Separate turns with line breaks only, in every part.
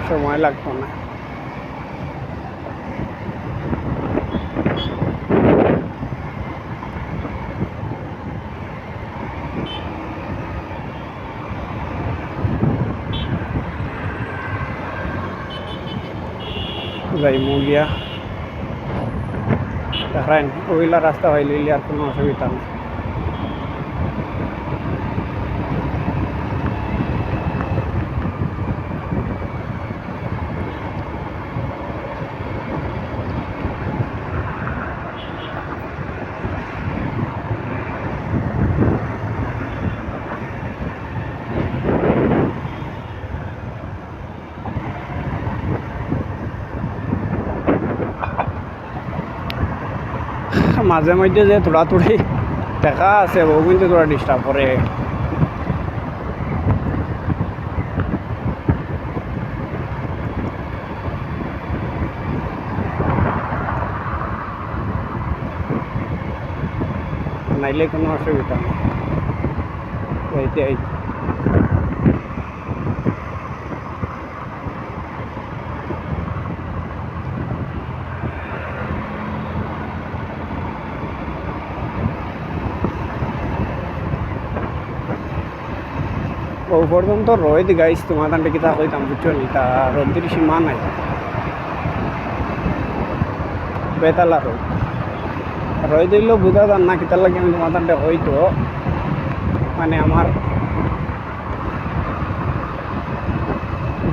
সময় লাগতো না। যাইমু গিয়া দেখেন ওইলা রাস্তা হইলে আর কোনো অসুবিধা নেই। মাঝে মধ্যে যে তোড়াতুড়ি দেখা আছে ও কিন্তু তোরা ডিস্টার্ব করে। নাইলে কোনো অসুবিধা নেই যাইতে আইতে। ও পর্যন্ত রোদ গাইস তোমার তান্ডে কিতা কইতাম বুঝছো নি, তা রোদের সীমা নাই, বেতালা রোদ। রোদ দিলেও বুঝা যান না কিতার লাগে আমি তোমার তান্ডে হয়তো মানে আমার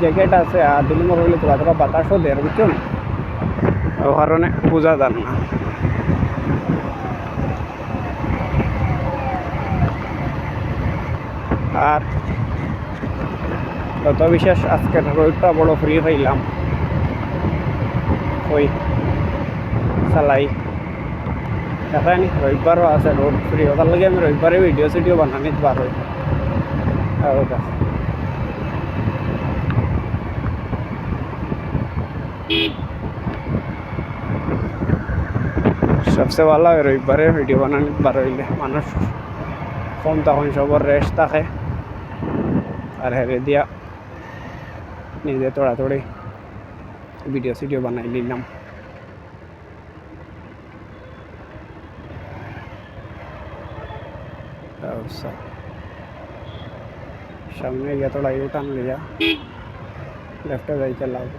জ্যাকেট আছে আর দিলে মোর হইলে তোরা তোরা বাতাসও দেয় বুঝছো নি, ও কারণে বোঝা যান না। আর যত বিশেষ আজকের রোদটা বড় ফ্রি হইলাম ওই চালাই দেখায়নি। রবিবারও আছে রোড ফ্রি, ওটার লাগে আমি রবিবারে ভিডিও সিডিও বানানিত বার হই। সবচেয়ে ভালো হয় রবিবারে ভিডিও বানানিত বার হইলে, মানুষ কম তখন সবার রেস্ট থাকে আর হেরে দিয়া নিজে তাড়াতাড়ি ভিডিও সিডিও বানাই নিলাম। সামনে গিয়ে তোড়া ইউ টান লিয়া লেফটে যাইতে লাগবে।